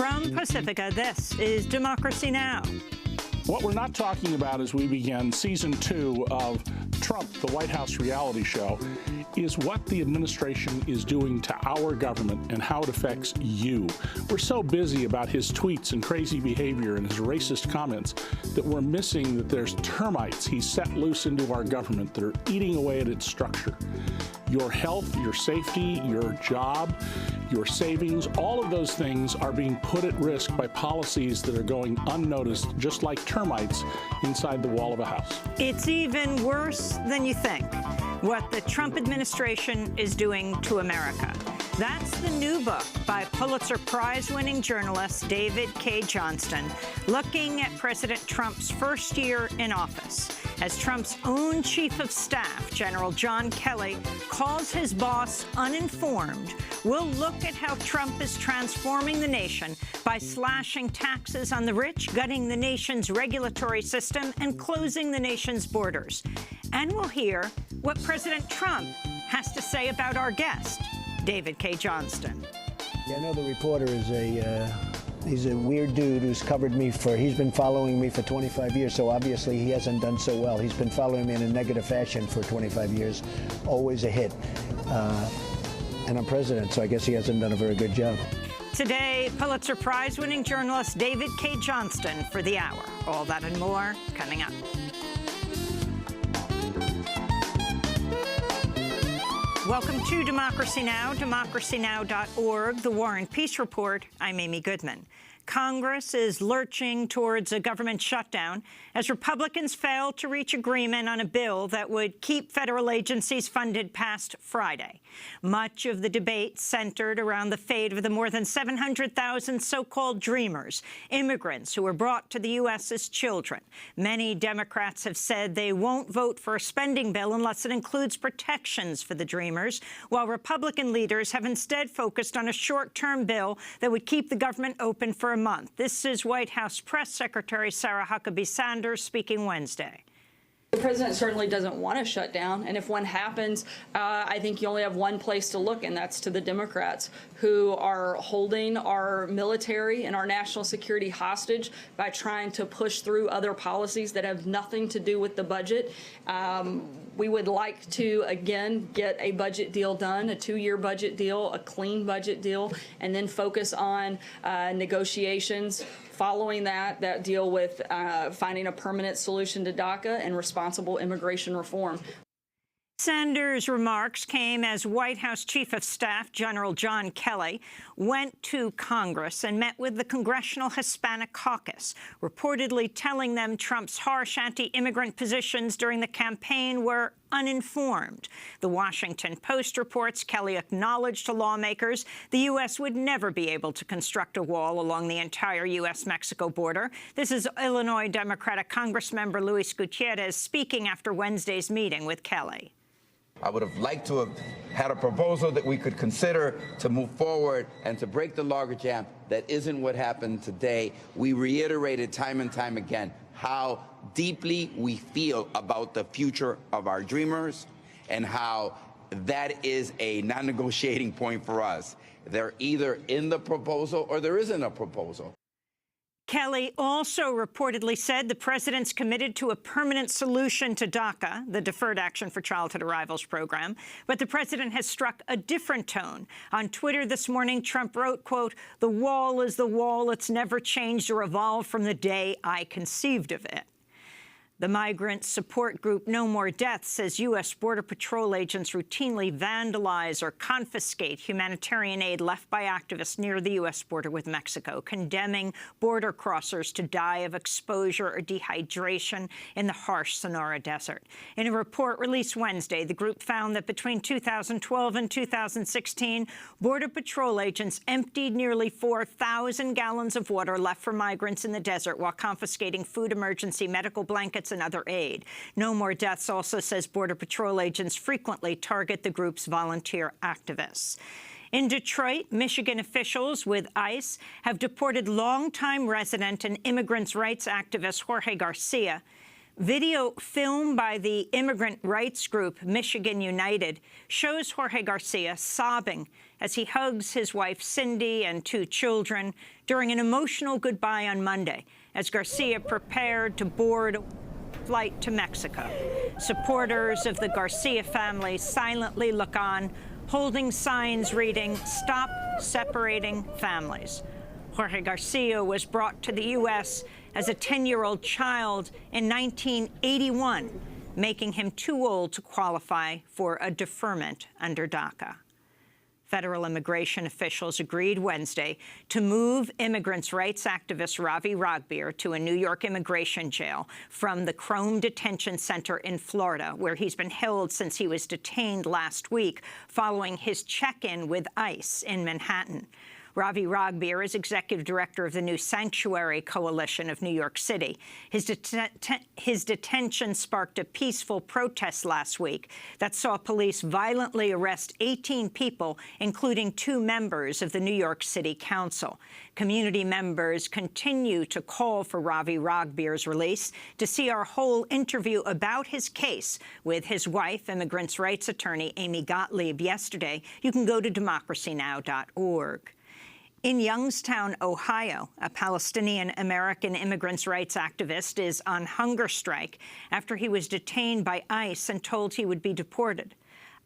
From Pacifica, this is Democracy Now! What we're not talking about as we begin Season 2 of Trump, the White House reality show, is what the administration is doing to our government and how it affects you. We're so busy about his tweets and crazy behavior and his racist comments that we're missing that there's termites he's set loose into our government that are eating away at its structure. Your health, your safety, your job, your savings, all of those things are being put at risk by policies that are going unnoticed, just like termites inside the wall of a house. It's even worse than you think, what the Trump administration is doing to America. That's the new book by Pulitzer Prize-winning journalist David K. Johnston, looking at President Trump's first year in office, as Trump's own chief of staff, General John Kelly, calls his boss uninformed. We'll look at how Trump is transforming the nation by slashing taxes on the rich, gutting the nation's regulatory system, and closing the nation's borders. And we'll hear what President Trump has to say about our guest, David K. Johnston. Yeah, I know the reporter is he's a weird dude who's covered me he's been following me for 25 years, so obviously he hasn't done so well. He's been following me in a negative fashion for 25 years, always a hit. And I'm president, so I guess he hasn't done a very good job. Today, Pulitzer Prize-winning journalist David K. Johnston for the hour. All that and more coming up. Welcome to Democracy Now!, democracynow.org, The War and Peace Report. I'm Amy Goodman. Congress is lurching towards a government shutdown as Republicans fail to reach agreement on a bill that would keep federal agencies funded past Friday. Much of the debate centered around the fate of the more than 700,000 so-called dreamers, immigrants who were brought to the U.S. as children. Many Democrats have said they won't vote for a spending bill unless it includes protections for the dreamers, while Republican leaders have instead focused on a short-term bill that would keep the government open for a month. This is White House Press Secretary Sarah Huckabee Sanders speaking Wednesday. The president certainly doesn't want to shut down, and if one happens, I think you only have one place to look, and that's to the Democrats, who are holding our military and our national security hostage by trying to push through other policies that have nothing to do with the budget. We would like to, again, get a budget deal done, a 2-year budget deal, a clean budget deal, and then focus on negotiations following that deal with finding a permanent solution to DACA and responsible immigration reform. Sanders' remarks came as White House Chief of Staff General John Kelly went to Congress and met with the Congressional Hispanic Caucus, reportedly telling them Trump's harsh anti-immigrant positions during the campaign were uninformed. The Washington Post reports Kelly acknowledged to lawmakers the U.S. would never be able to construct a wall along the entire U.S.-Mexico border. This is Illinois Democratic Congressmember Luis Gutierrez speaking after Wednesday's meeting with Kelly. I would have liked to have had a proposal that we could consider to move forward and to break the logjam. That isn't what happened today. We reiterated time and time again how deeply we feel about the future of our dreamers and how that is a non-negotiating point for us. They're either in the proposal or there isn't a proposal. Kelly also reportedly said the president's committed to a permanent solution to DACA, the Deferred Action for Childhood Arrivals program, but the president has struck a different tone. On Twitter this morning, Trump wrote, quote, "The wall is the wall. It's never changed or evolved from the day I conceived of it." The migrant support group No More Deaths says U.S. Border Patrol agents routinely vandalize or confiscate humanitarian aid left by activists near the U.S. border with Mexico, condemning border crossers to die of exposure or dehydration in the harsh Sonora Desert. In a report released Wednesday, the group found that between 2012 and 2016, Border Patrol agents emptied nearly 4,000 gallons of water left for migrants in the desert while confiscating food, emergency medical blankets, and other aid. No More Deaths also says Border Patrol agents frequently target the group's volunteer activists. In Detroit, Michigan officials with ICE have deported longtime resident and immigrants' rights activist Jorge Garcia. Video filmed by the immigrant rights group Michigan United shows Jorge Garcia sobbing as he hugs his wife Cindy and 2 children during an emotional goodbye on Monday as Garcia prepared to board a flight to Mexico. Supporters of the Garcia family silently look on, holding signs reading, "Stop separating families." Jorge Garcia was brought to the U.S. as a 10-year-old child in 1981, making him too old to qualify for a deferment under DACA. Federal immigration officials agreed Wednesday to move immigrants' rights activist Ravi Ragbir to a New York immigration jail from the Crome Detention Center in Florida, where he's been held since he was detained last week following his check-in with ICE in Manhattan. Ravi Ragbir is executive director of the new Sanctuary Coalition of New York City. His detention sparked a peaceful protest last week that saw police violently arrest 18 people, including 2 members of the New York City Council. Community members continue to call for Ravi Ragbir's release. To see our whole interview about his case with his wife, immigrants' rights attorney Amy Gottlieb, yesterday, you can go to DemocracyNow.org. In Youngstown, Ohio, a Palestinian-American immigrants' rights activist is on hunger strike after he was detained by ICE and told he would be deported.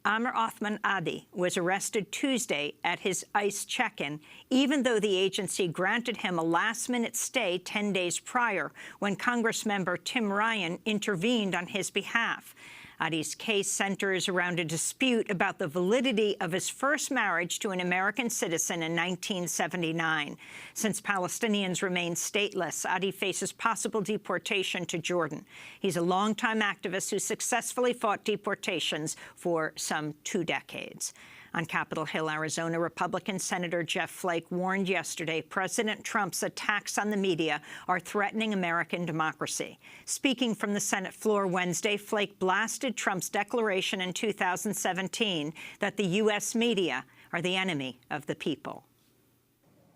Amr Othman Adi was arrested Tuesday at his ICE check-in, even though the agency granted him a last-minute stay 10 days prior when Congressmember Tim Ryan intervened on his behalf. Adi's case centers around a dispute about the validity of his first marriage to an American citizen in 1979. Since Palestinians remain stateless, Adi faces possible deportation to Jordan. He's a longtime activist who successfully fought deportations for some 2 decades. On Capitol Hill, Arizona, Republican Senator Jeff Flake warned yesterday President Trump's attacks on the media are threatening American democracy. Speaking from the Senate floor Wednesday, Flake blasted Trump's declaration in 2017 that the U.S. media are the enemy of the people.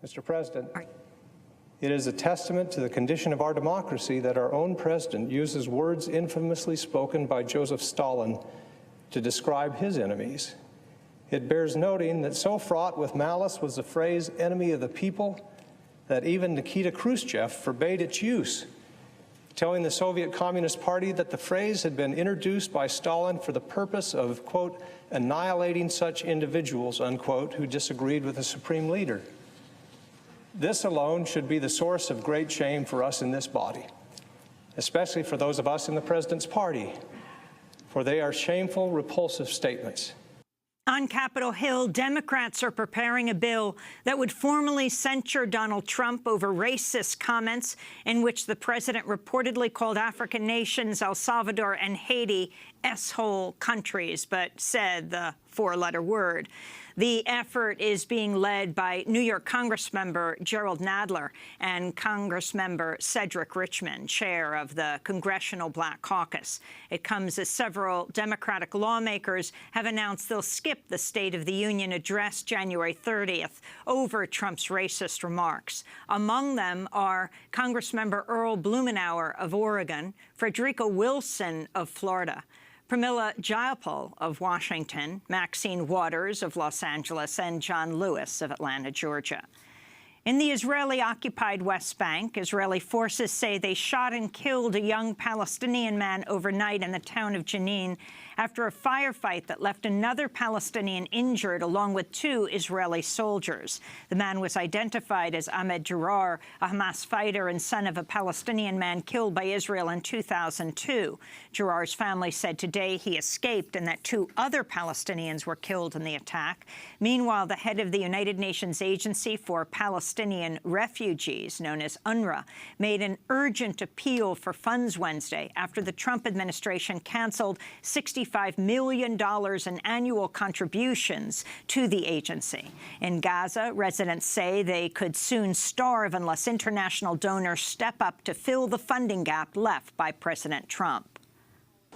Mr. President, it is a testament to the condition of our democracy that our own president uses words infamously spoken by Joseph Stalin to describe his enemies. It bears noting that so fraught with malice was the phrase "enemy of the people" that even Nikita Khrushchev forbade its use, telling the Soviet Communist Party that the phrase had been introduced by Stalin for the purpose of, quote, annihilating such individuals, unquote, who disagreed with the supreme leader. This alone should be the source of great shame for us in this body, especially for those of us in the President's party, for they are shameful, repulsive statements. On Capitol Hill, Democrats are preparing a bill that would formally censure Donald Trump over racist comments in which the president reportedly called African nations, El Salvador and Haiti, S-hole countries, but said the 4-letter word. The effort is being led by New York Congressmember Gerald Nadler and Congressmember Cedric Richmond, chair of the Congressional Black Caucus. It comes as several Democratic lawmakers have announced they'll skip the State of the Union address January 30th over Trump's racist remarks. Among them are Congressmember Earl Blumenauer of Oregon, Frederica Wilson of Florida, Pramila Jayapal of Washington, Maxine Waters of Los Angeles, and John Lewis of Atlanta, Georgia. In the Israeli-occupied West Bank, Israeli forces say they shot and killed a young Palestinian man overnight in the town of Jenin after a firefight that left another Palestinian injured, along with 2 Israeli soldiers. The man was identified as Ahmed Jarar, a Hamas fighter and son of a Palestinian man killed by Israel in 2002. Jarar's family said today he escaped and that 2 other Palestinians were killed in the attack. Meanwhile, the head of the United Nations Agency for Palestinian Refugees, known as UNRWA, made an urgent appeal for funds Wednesday after the Trump administration canceled $65 million in annual contributions to the agency. In Gaza, residents say they could soon starve unless international donors step up to fill the funding gap left by President Trump.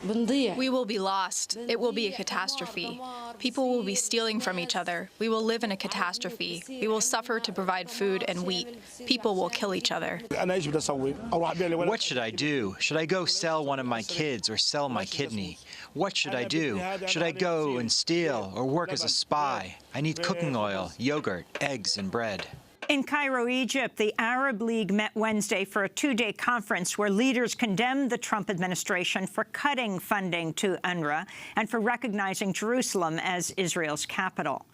We will be lost. It will be a catastrophe. People will be stealing from each other. We will live in a catastrophe. We will suffer to provide food and wheat. People will kill each other. What should I do? Should I go sell one of my kids or sell my kidney? What should I do? Should I go and steal or work as a spy? I need cooking oil, yogurt, eggs, and bread. In Cairo, Egypt, the Arab League met Wednesday for a two-day conference where leaders condemned the Trump administration for cutting funding to UNRWA and for recognizing Jerusalem as Israel's capital.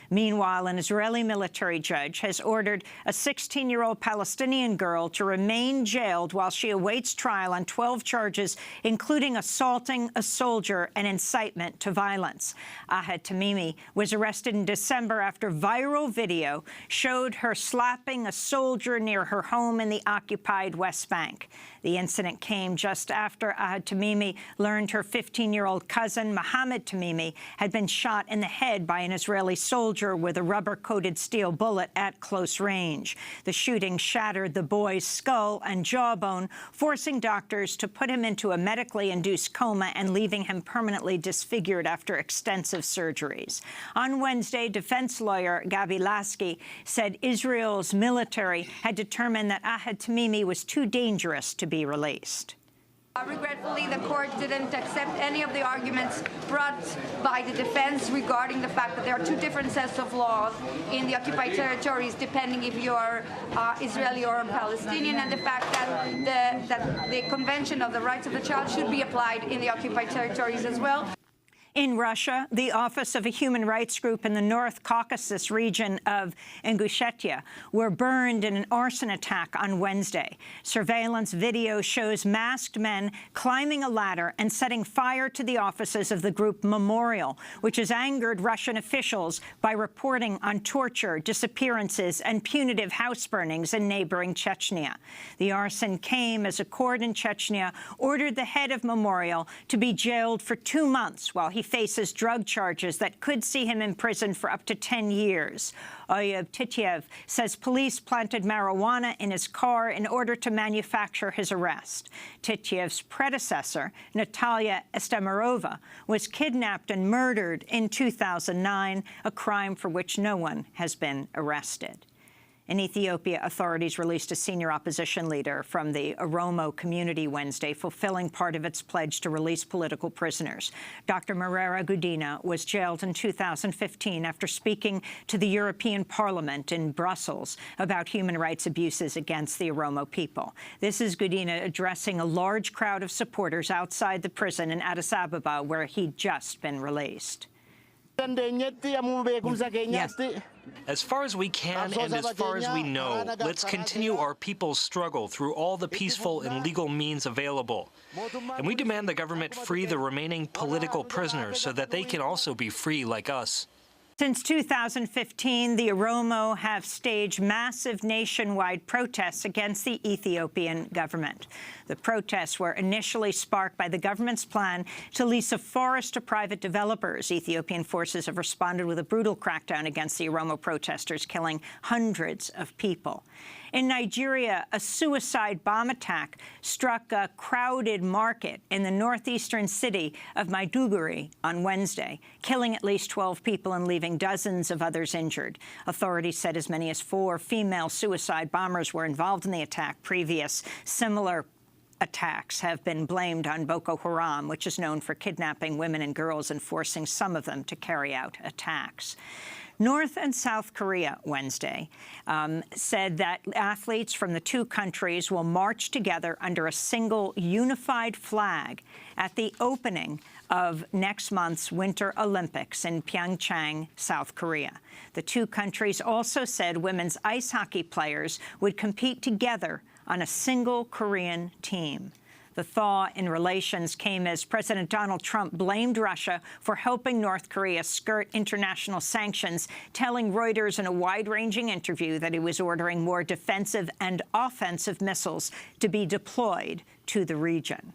Meanwhile, an Israeli military judge has ordered a 16-year-old Palestinian girl to remain jailed while she awaits trial on 12 charges, including assaulting a soldier and incitement to violence. Ahed Tamimi was arrested in December after viral video showed her slapping a soldier near her home in the occupied West Bank. The incident came just after Ahed Tamimi learned her 15-year-old cousin, Mohammed Tamimi, had been shot in the head by an Israeli soldier with a rubber-coated steel bullet at close range. The shooting shattered the boy's skull and jawbone, forcing doctors to put him into a medically induced coma and leaving him permanently disfigured after extensive surgeries. On Wednesday, defense lawyer Gabi Lasky said Israel's military had determined that Ahed Tamimi was too dangerous to be released. Regretfully, the court didn't accept any of the arguments brought by the defense regarding the fact that there are two different sets of laws in the occupied territories, depending if you're Israeli or Palestinian, and the fact that the Convention of the Rights of the Child should be applied in the occupied territories as well. In Russia, the office of a human rights group in the North Caucasus region of Ingushetia were burned in an arson attack on Wednesday. Surveillance video shows masked men climbing a ladder and setting fire to the offices of the group Memorial, which has angered Russian officials by reporting on torture, disappearances, and punitive house burnings in neighboring Chechnya. The arson came as a court in Chechnya ordered the head of Memorial to be jailed for 2 months while he faces drug charges that could see him imprisoned for up to 10 years. Oyub Tityev says police planted marijuana in his car in order to manufacture his arrest. Tityev's predecessor, Natalia Estemirova, was kidnapped and murdered in 2009, a crime for which no one has been arrested. In Ethiopia, authorities released a senior opposition leader from the Oromo community Wednesday, fulfilling part of its pledge to release political prisoners. Dr. Merera Gudina was jailed in 2015 after speaking to the European Parliament in Brussels about human rights abuses against the Oromo people. This is Gudina addressing a large crowd of supporters outside the prison in Addis Ababa, where he'd just been released. Yes. As far as we can and as far as we know, let's continue our people's struggle through all the peaceful and legal means available. And we demand the government free the remaining political prisoners so that they can also be free like us. Since 2015, the Oromo have staged massive nationwide protests against the Ethiopian government. The protests were initially sparked by the government's plan to lease a forest to private developers. Ethiopian forces have responded with a brutal crackdown against the Oromo protesters, killing hundreds of people. In Nigeria, a suicide bomb attack struck a crowded market in the northeastern city of Maiduguri on Wednesday, killing at least 12 people and leaving dozens of others injured. Authorities said as many as 4 female suicide bombers were involved in the attack. Previous similar attacks have been blamed on Boko Haram, which is known for kidnapping women and girls and forcing some of them to carry out attacks. North and South Korea Wednesday said that athletes from the two countries will march together under a single unified flag at the opening of next month's Winter Olympics in Pyeongchang, South Korea. The two countries also said women's ice hockey players would compete together on a single Korean team. The thaw in relations came as President Donald Trump blamed Russia for helping North Korea skirt international sanctions, telling Reuters in a wide-ranging interview that he was ordering more defensive and offensive missiles to be deployed to the region.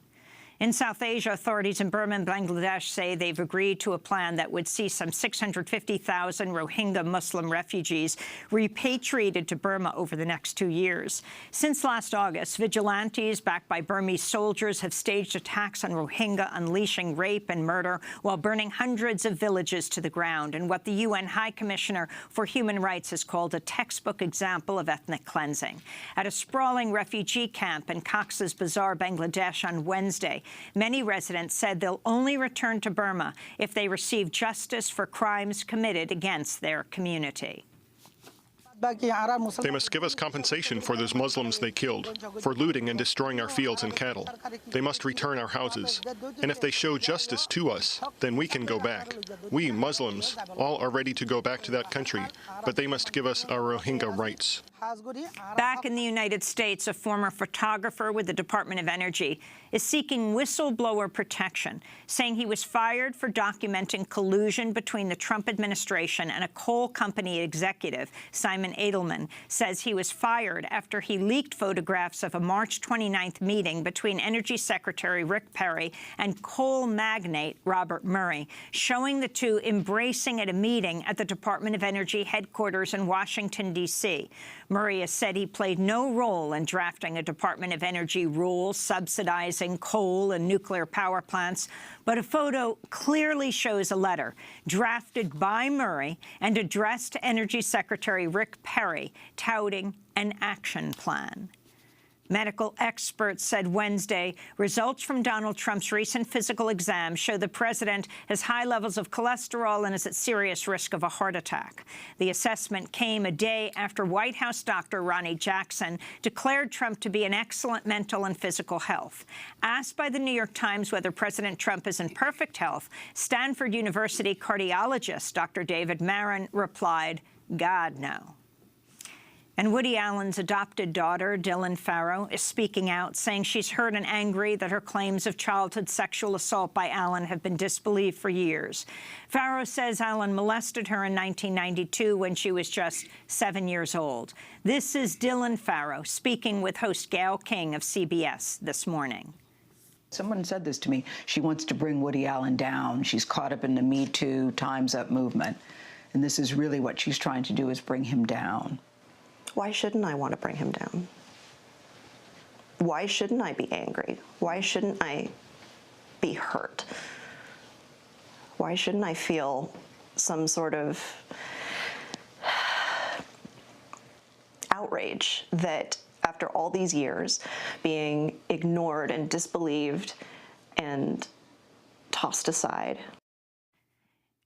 In South Asia, authorities in Burma and Bangladesh say they've agreed to a plan that would see some 650,000 Rohingya Muslim refugees repatriated to Burma over the next 2 years. Since last August, vigilantes backed by Burmese soldiers have staged attacks on Rohingya, unleashing rape and murder while burning hundreds of villages to the ground in what the UN High Commissioner for Human Rights has called a textbook example of ethnic cleansing. At a sprawling refugee camp in Cox's Bazar, Bangladesh on Wednesday, many residents said they'll only return to Burma if they receive justice for crimes committed against their community. They must give us compensation for those Muslims they killed, for looting and destroying our fields and cattle. They must return our houses. And if they show justice to us, then we can go back. We, Muslims, all are ready to go back to that country, but they must give us our Rohingya rights. Back in the United States, a former photographer with the Department of Energy is seeking whistleblower protection, saying he was fired for documenting collusion between the Trump administration and a coal company executive. Simon Edelman says he was fired after he leaked photographs of a March 29th meeting between Energy Secretary Rick Perry and coal magnate Robert Murray, showing the two embracing at a meeting at the Department of Energy headquarters in Washington, D.C. Murray has said he played no role in drafting a Department of Energy rule subsidizing coal and nuclear power plants, but a photo clearly shows a letter drafted by Murray and addressed to Energy Secretary Rick Perry touting an action plan. Medical experts said Wednesday results from Donald Trump's recent physical exam show the president has high levels of cholesterol and is at serious risk of a heart attack. The assessment came a day after White House doctor Ronnie Jackson declared Trump to be in excellent mental and physical health. Asked by the New York Times whether President Trump is in perfect health, Stanford University cardiologist Dr. David Marin replied, "God, no." And Woody Allen's adopted daughter, Dylan Farrow, is speaking out, saying she's hurt and angry that her claims of childhood sexual assault by Allen have been disbelieved for years. Farrow says Allen molested her in 1992 when she was just 7 years old. This is Dylan Farrow speaking with host Gayle King of CBS this morning. Someone said this to me. She wants to bring Woody Allen down. She's caught up in the Me Too, Time's Up movement. And this is really what she's trying to do, is bring him down. Why shouldn't I want to bring him down? Why shouldn't I be angry? Why shouldn't I be hurt? Why shouldn't I feel some sort of outrage that after all these years being ignored and disbelieved and tossed aside?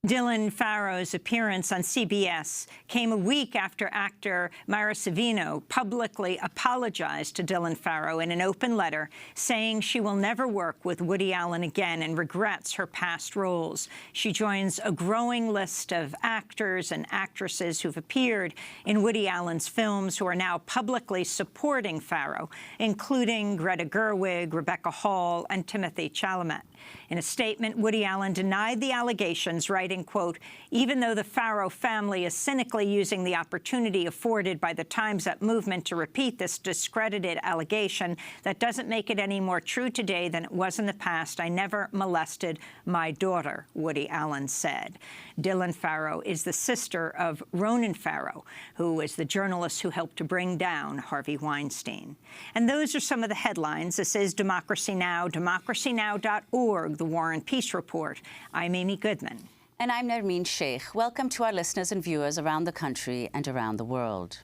Dylan Farrow's appearance on CBS came a week after actor Mira Sorvino publicly apologized to Dylan Farrow in an open letter, saying she will never work with Woody Allen again and regrets her past roles. She joins a growing list of actors and actresses who've appeared in Woody Allen's films who are now publicly supporting Farrow, including Greta Gerwig, Rebecca Hall, and Timothée Chalamet. In a statement, Woody Allen denied the allegations, writing, quote, "Even though the Farrow family is cynically using the opportunity afforded by the Time's Up movement to repeat this discredited allegation, that doesn't make it any more true today than it was in the past. I never molested my daughter," Woody Allen said. Dylan Farrow is the sister of Ronan Farrow, who is the journalist who helped to bring down Harvey Weinstein. And those are some of the headlines. This is Democracy Now!, democracynow.org, the War and Peace Report. I'm Amy Goodman. And I'm Nermeen Sheikh. Welcome to our listeners and viewers around the country and around the world.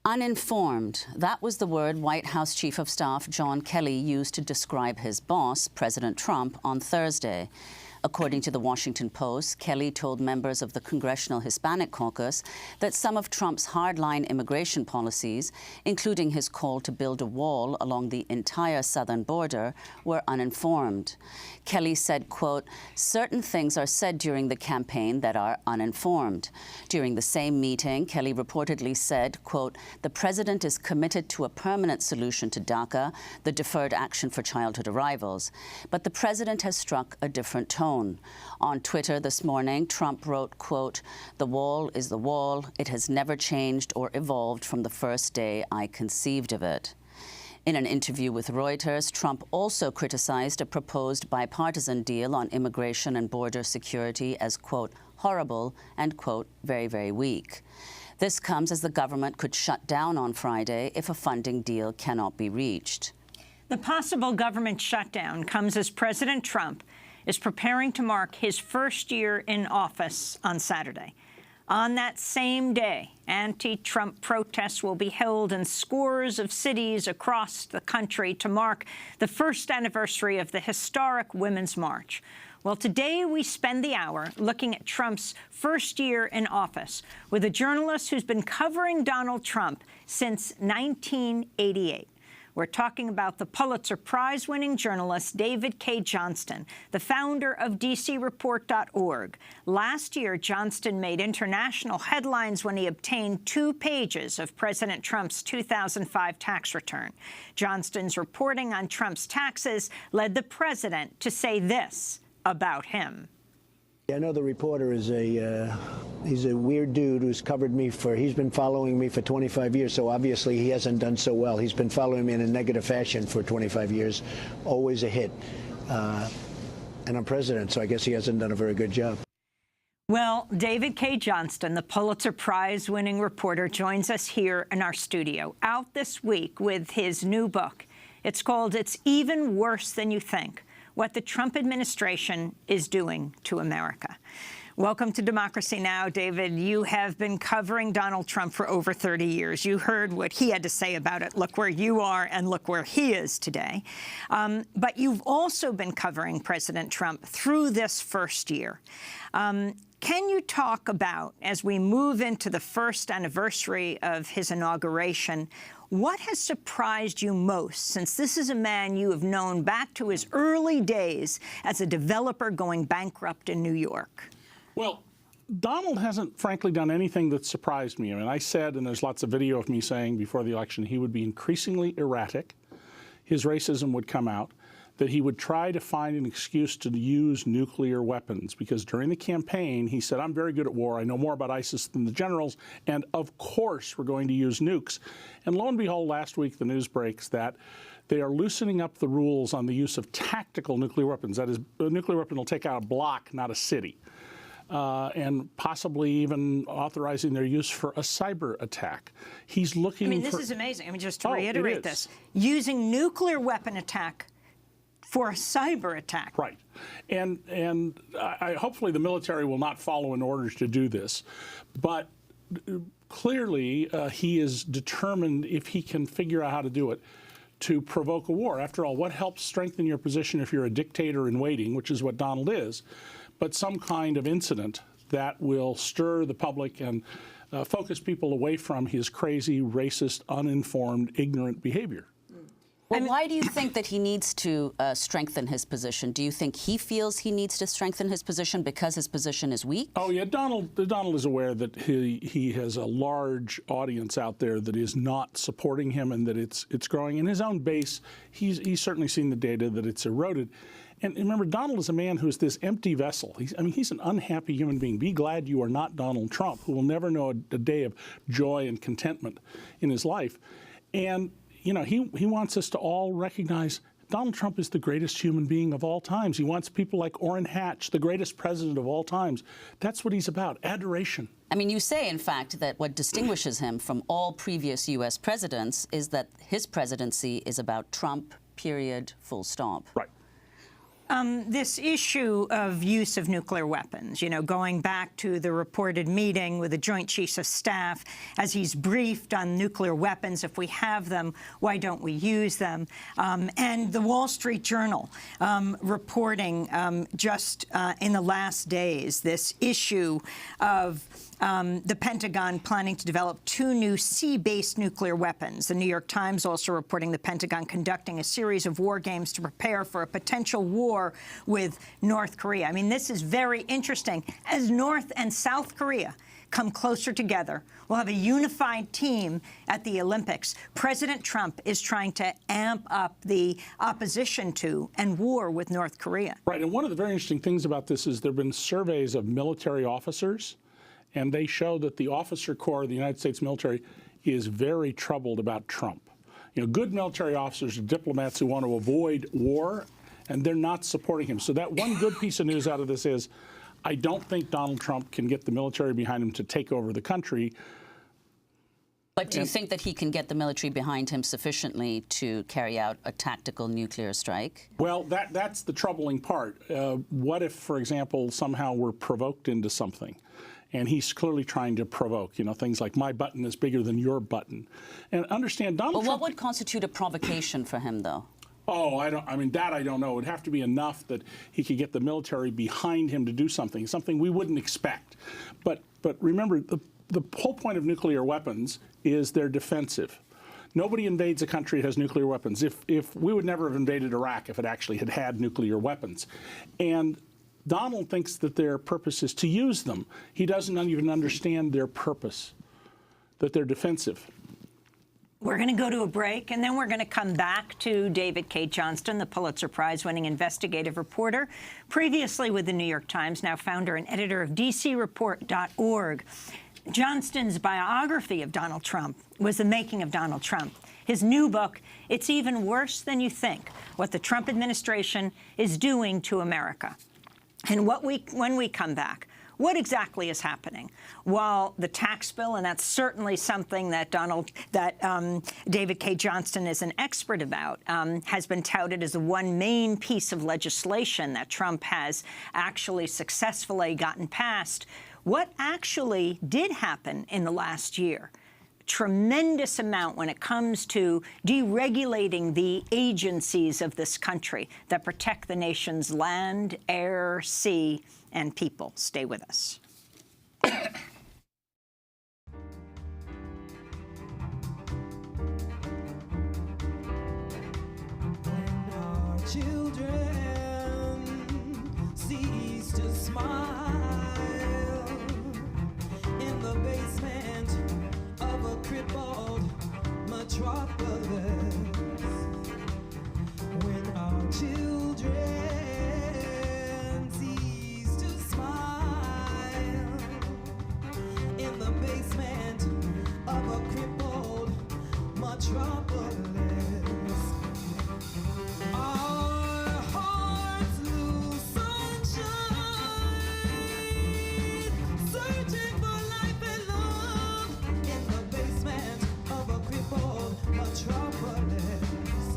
Uninformed. That was the word White House Chief of Staff John Kelly used to describe his boss, President Trump, on Thursday. According to the Washington Post, Kelly told members of the Congressional Hispanic Caucus that some of Trump's hardline immigration policies, including his call to build a wall along the entire southern border, were uninformed. Kelly said, quote, "Certain things are said during the campaign that are uninformed." During the same meeting, Kelly reportedly said, quote, "The president is committed to a permanent solution to DACA, the Deferred Action for Childhood Arrivals. But the president has struck a different tone." On Twitter this morning, Trump wrote, quote, "The wall is the wall. It has never changed or evolved from the first day I conceived of it." In an interview with Reuters, Trump also criticized a proposed bipartisan deal on immigration and border security as, quote, horrible and, quote, very, very weak. This comes as the government could shut down on Friday if a funding deal cannot be reached. The possible government shutdown comes as President Trump is preparing to mark his first year in office on Saturday. On that same day, anti-Trump protests will be held in scores of cities across the country to mark the first anniversary of the historic Women's March. Well, today we spend the hour looking at Trump's first year in office with a journalist who's been covering Donald Trump since 1988. We're talking about the Pulitzer Prize-winning journalist David K. Johnston, the founder of DCReport.org. Last year, Johnston made international headlines when he obtained 2 pages of President Trump's 2005 tax return. Johnston's reporting on Trump's taxes led the president to say this about him. I know the reporter is he's a weird dude who's covered me he's been following me for 25 years, so obviously he hasn't done so well. He's been following me in a negative fashion for 25 years, always a hit. And I'm president, so I guess he hasn't done a very good job. Well, David K. Johnston, the Pulitzer Prize-winning reporter, joins us here in our studio, out this week with his new book. It's called It's Even Worse Than You Think: What the Trump Administration is Doing to America. Welcome to Democracy Now! David, you have been covering Donald Trump for over 30 years. You heard what he had to say about it. Look where you are and look where he is today. But you've also been covering President Trump through this first year. Can you talk about, as we move into the first anniversary of his inauguration, what has surprised you most, since this is a man you have known back to his early days as a developer going bankrupt in New York? Well, Donald hasn't, frankly, done anything that surprised me. I mean, I said, and there's lots of video of me saying before the election, he would be increasingly erratic, his racism would come out, that he would try to find an excuse to use nuclear weapons, because during the campaign he said, I'm very good at war, I know more about ISIS than the generals, and of course we're going to use nukes. And lo and behold, last week the news breaks that they are loosening up the rules on the use of tactical nuclear weapons. That is, a nuclear weapon will take out a block, not a city. And possibly even authorizing their use for a cyber attack. He's looking for— I mean, this is amazing. I mean, just to reiterate this, using nuclear weapon attack for a cyber attack. Right. And hopefully the military will not follow in orders to do this. But clearly he is determined, if he can figure out how to do it, to provoke a war. After all, what helps strengthen your position if you're a dictator in waiting, which is what Donald is, but some kind of incident that will stir the public and focus people away from his crazy, racist, uninformed, ignorant behavior. Well, why do you think that he needs to strengthen his position? Do you think he feels he needs to strengthen his position because his position is weak? Oh, yeah. Donald is aware that he has a large audience out there that is not supporting him and that it's growing. In his own base, he's certainly seen the data that it's eroded. And remember, Donald is a man who is this empty vessel. He's an unhappy human being. Be glad you are not Donald Trump, who will never know a day of joy and contentment in his life. And you know, he wants us to all recognize Donald Trump is the greatest human being of all times. He wants people like Orrin Hatch, the greatest president of all times. That's what he's about, adoration. I mean, you say, in fact, that what distinguishes him from all previous U.S. presidents is that his presidency is about Trump, period, full stop. Right. This issue of use of nuclear weapons, you know, going back to the reported meeting with the Joint Chiefs of Staff, as he's briefed on nuclear weapons, if we have them, why don't we use them? And the Wall Street Journal reporting just in the last days this issue of the Pentagon planning to develop 2 new sea-based nuclear weapons. The New York Times also reporting the Pentagon conducting a series of war games to prepare for a potential war with North Korea. I mean, this is very interesting. As North and South Korea come closer together, we'll have a unified team at the Olympics. President Trump is trying to amp up the opposition to and war with North Korea. Right, and one of the very interesting things about this is there have been surveys of military officers, and they show that the officer corps of the United States military is very troubled about Trump. good military officers are diplomats who want to avoid war, and they're not supporting him. So that one good piece of news out of this is, I don't think Donald Trump can get the military behind him to take over the country. But do you think that he can get the military behind him sufficiently to carry out a tactical nuclear strike? Well, that's the troubling part. What if, for example, somehow we're provoked into something? And he's clearly trying to provoke, things like my button is bigger than your button. And understand, Donald Trump... What would constitute a provocation for him, though? Oh, I don't know. It would have to be enough that he could get the military behind him to do something we wouldn't expect. But remember, the whole point of nuclear weapons is they're defensive. Nobody invades a country that has nuclear weapons. If we would never have invaded Iraq if it actually had nuclear weapons. And Donald thinks that their purpose is to use them. He doesn't even understand their purpose, that they're defensive. We're going to go to a break, and then we're going to come back to David K. Johnston, the Pulitzer Prize-winning investigative reporter, previously with the New York Times, now founder and editor of DCReport.org. Johnston's biography of Donald Trump was The Making of Donald Trump. His new book, It's Even Worse Than You Think, What the Trump Administration is Doing to America. And when we come back, what exactly is happening? While the tax bill, and that's certainly something that David K. Johnston is an expert about, has been touted as the one main piece of legislation that Trump has actually successfully gotten passed, what actually did happen in the last year? Tremendous amount when it comes to deregulating the agencies of this country that protect the nation's land, air, sea, and people. Stay with us. Children cease to smile in the basement of a crippled metropolis. When our children cease to smile in the basement of a crippled metropolis. Our hearts lose sunshine, searching for life and love in the basement of a crippled metropolis.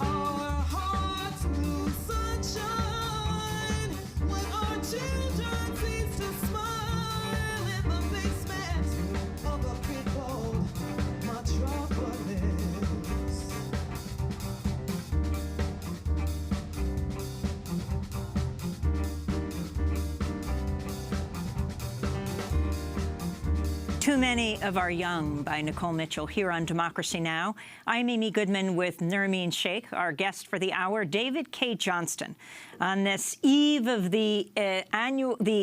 Our hearts lose sunshine when our children cease to smile in the basement of a crippled metropolis. Too Many of Our Young by Nicole Mitchell here on Democracy Now! I'm Amy Goodman with Nermeen Sheikh, our guest for the hour, David K. Johnston. On this eve of the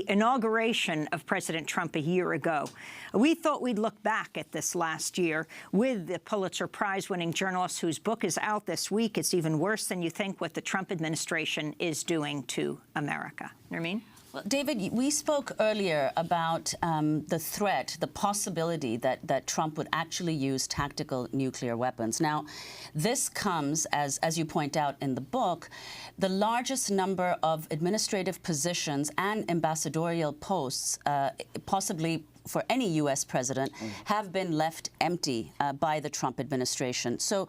inauguration of President Trump a year ago, we thought we'd look back at this last year with the Pulitzer Prize-winning journalist whose book is out this week. It's Even Worse Than You Think, What the Trump Administration is Doing to America. Nermeen? Well, David, we spoke earlier about the threat, the possibility that Trump would actually use tactical nuclear weapons. Now, this comes, as you point out in the book, the largest number of administrative positions and ambassadorial posts, possibly for any U.S. president, have been left empty by the Trump administration. So,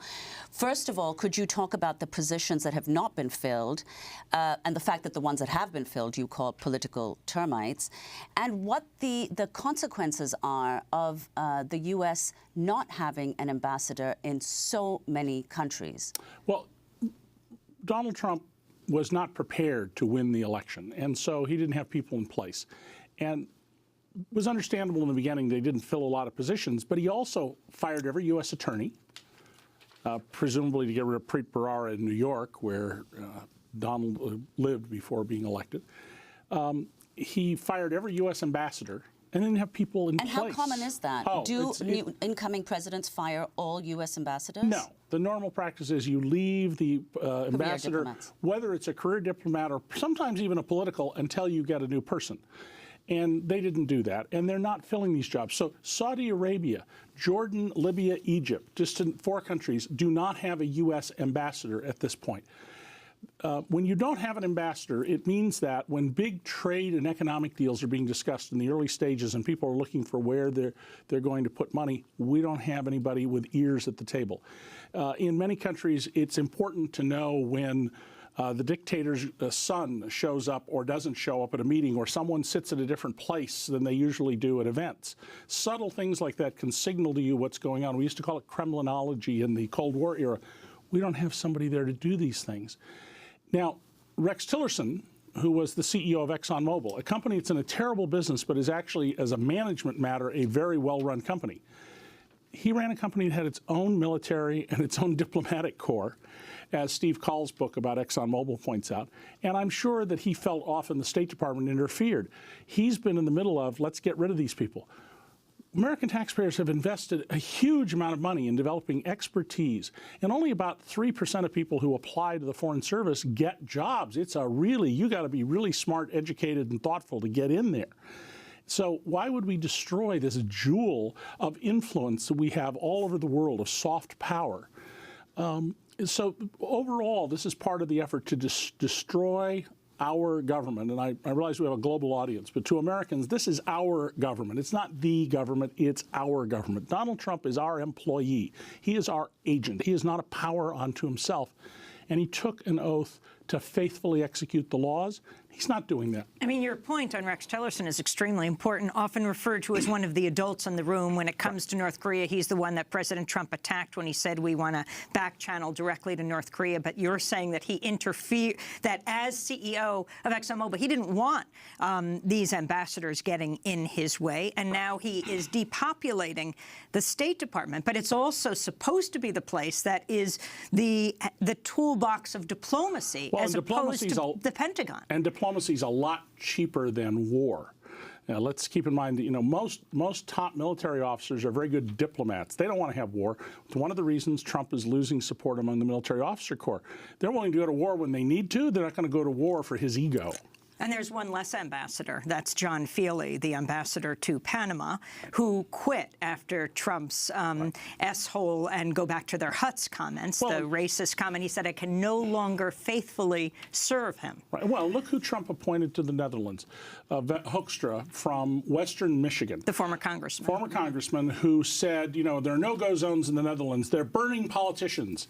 first of all, could you talk about the positions that have not been filled and the fact that the ones that have been filled you call political termites, and what the consequences are of the U.S. not having an ambassador in so many countries? Well, Donald Trump was not prepared to win the election, and so he didn't have people in place. And it was understandable in the beginning they didn't fill a lot of positions, but he also fired every U.S. attorney, presumably to get rid of Preet Bharara in New York, where Donald lived before being elected. He fired every U.S. ambassador and didn't have people in place. And how common is that? Do incoming presidents fire all U.S. ambassadors? No. The normal practice is you leave the ambassador, whether it's a career diplomat or sometimes even a political, until you get a new person. And they didn't do that, and they're not filling these jobs. So Saudi Arabia, Jordan, Libya, Egypt, just 4 countries, do not have a U.S. ambassador at this point. When you don't have an ambassador, it means that when big trade and economic deals are being discussed in the early stages and people are looking for where they're going to put money, we don't have anybody with ears at the table. In many countries, it's important to know when the dictator's son shows up or doesn't show up at a meeting, or someone sits at a different place than they usually do at events. Subtle things like that can signal to you what's going on. We used to call it Kremlinology in the Cold War era. We don't have somebody there to do these things. Now, Rex Tillerson, who was the CEO of ExxonMobil, a company that's in a terrible business but is actually, as a management matter, a very well-run company. He ran a company that had its own military and its own diplomatic corps, as Steve Call's book about ExxonMobil points out. And I'm sure that he felt often the State Department interfered. He's been in the middle of, let's get rid of these people. American taxpayers have invested a huge amount of money in developing expertise, and only about 3% of people who apply to the Foreign Service get jobs. It's a really, you got to be really smart, educated, and thoughtful to get in there. So why would we destroy this jewel of influence that we have all over the world, of soft power? So overall, this is part of the effort to destroy our government. And I realize we have a global audience, but to Americans, this is our government. It's not the government, it's our government. Donald Trump is our employee. He is our agent. He is not a power unto himself. And he took an oath to faithfully execute the laws. He's not doing that. I mean, your point on Rex Tillerson is extremely important, often referred to as one of the adults in the room. When it comes to North Korea, he's the one that President Trump attacked when he said we want to back channel directly to North Korea. But you're saying that he interfered, that as CEO of ExxonMobil, he didn't want these ambassadors getting in his way. And now he is depopulating the State Department. But it's also supposed to be the place that is the toolbox of diplomacy, as opposed to the Pentagon. And diplomacy is a lot cheaper than war. Now, let's keep in mind that, you know, most top military officers are very good diplomats. They don't want to have war. It's one of the reasons Trump is losing support among the military officer corps. They're willing to go to war when they need to. They're not going to go to war for his ego. And there's one less ambassador. That's John Feely, the ambassador to Panama, who quit after Trump's S-hole and go back to their huts comments, the racist comment. He said, I can no longer faithfully serve him. Right. Well, look who Trump appointed to the Netherlands, Hoekstra from Western Michigan. The former congressman. Former congressman who said, you know, there are no-go zones in the Netherlands. They're burning politicians.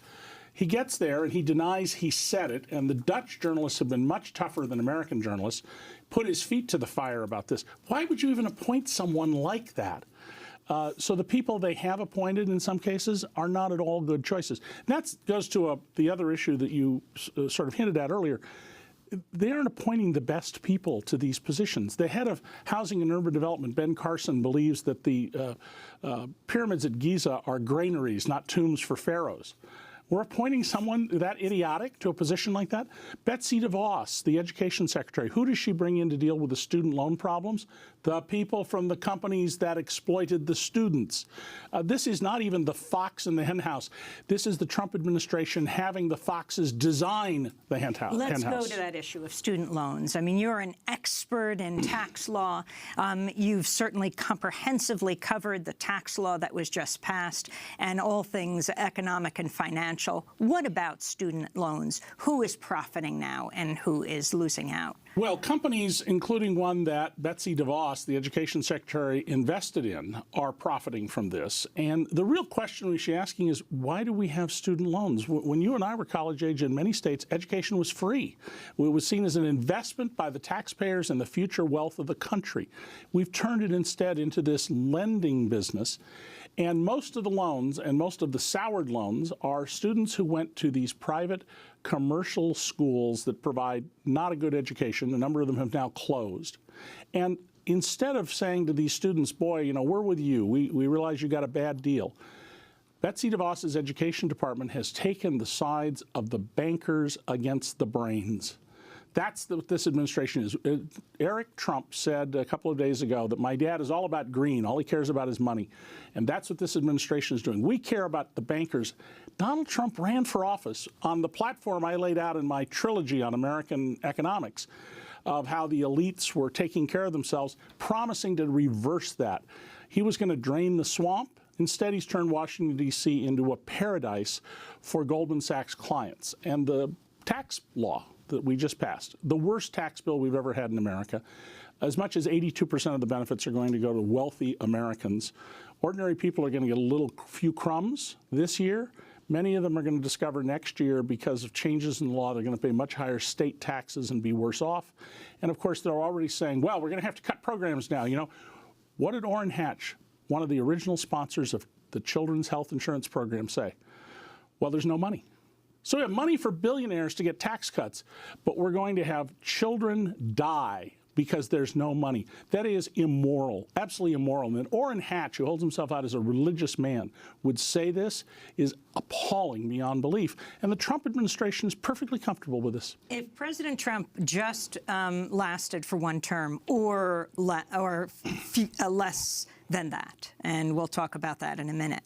He gets there and he denies he said it, and the Dutch journalists have been much tougher than American journalists, put his feet to the fire about this. Why would you even appoint someone like that? So the people they have appointed in some cases are not at all good choices. And that goes to the other issue that you sort of hinted at earlier. They aren't appointing the best people to these positions. The head of Housing and Urban Development, Ben Carson, believes that the pyramids at Giza are granaries, not tombs for pharaohs. We're appointing someone that idiotic to a position like that. Betsy DeVos, the education secretary, who does she bring in to deal with the student loan problems? The people from the companies that exploited the students. This is not even the fox in the hen house. This is the Trump administration having the foxes design the hen house. Let's go to that issue of student loans. I mean, you're an expert in tax law. You've certainly comprehensively covered the tax law that was just passed and all things economic and financial. What about student loans? Who is profiting now and who is losing out? Well, companies, including one that Betsy DeVos, the education secretary, invested in, are profiting from this. And the real question we should be asking is, why do we have student loans? When you and I were college age in many states, education was free. It was seen as an investment by the taxpayers in the future wealth of the country. We've turned it instead into this lending business. And most of the loans and most of the soured loans are students who went to these private commercial schools that provide not a good education. A number of them have now closed. And instead of saying to these students, boy, you know, we're with you, we realize you got a bad deal, Betsy DeVos's education department has taken the sides of the bankers against the brains. That's what this administration is. Eric Trump said a couple of days ago that my dad is all about green. All he cares about is money. And that's what this administration is doing. We care about the bankers. Donald Trump ran for office on the platform I laid out in my trilogy on American economics. of how the elites were taking care of themselves, promising to reverse that. He was going to drain the swamp. Instead, he's turned Washington, D.C. into a paradise for Goldman Sachs clients. And the tax law that we just passed, the worst tax bill we've ever had in America, as much as 82% of the benefits are going to go to wealthy Americans. Ordinary people are going to get a few crumbs this year. Many of them are going to discover next year, because of changes in the law, they're going to pay much higher state taxes and be worse off. And of course, they're already saying, well, we're going to have to cut programs now. You know, what did Orrin Hatch, one of the original sponsors of the Children's Health Insurance Program, say? Well, there's no money. So we have money for billionaires to get tax cuts, but we're going to have children die because there's no money. That is immoral, absolutely immoral. And then Orrin Hatch, who holds himself out as a religious man, would say this is appalling beyond belief. And the Trump administration is perfectly comfortable with this. If President Trump just lasted for one term or less than that, and we'll talk about that in a minute,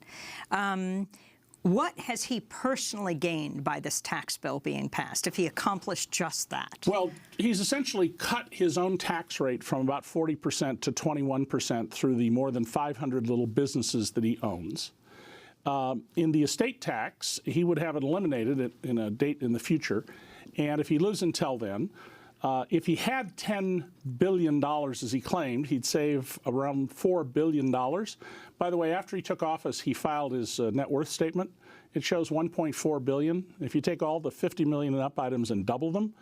what has he personally gained by this tax bill being passed, if he accomplished just that? Well, he's essentially cut his own tax rate from about 40% to 21% through the more than 500 little businesses that he owns. In the estate tax, he would have it eliminated in a date in the future. And if he lives until then, if he had $10 billion, as he claimed, he'd save around $4 billion. By the way, after he took office, he filed his net worth statement. It shows $1.4 billion. If you take all the 50 million and up items and double them,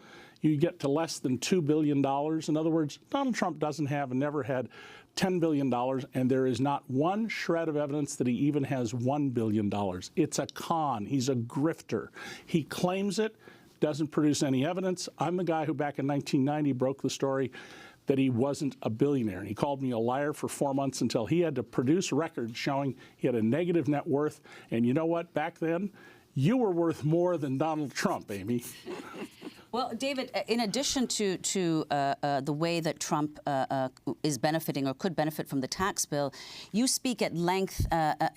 you get to less than $2 billion. In other words, Donald Trump doesn't have and never had $10 billion, and there is not one shred of evidence that he even has $1 billion. It's a con. He's a grifter. He claims it, doesn't produce any evidence. I'm the guy who back in 1990 broke the story that he wasn't a billionaire. And he called me a liar for 4 months until he had to produce records showing he had a negative net worth. And you know what? Back then, you were worth more than Donald Trump, Amy. Well, David, in addition to the way that Trump is benefiting or could benefit from the tax bill, you speak at length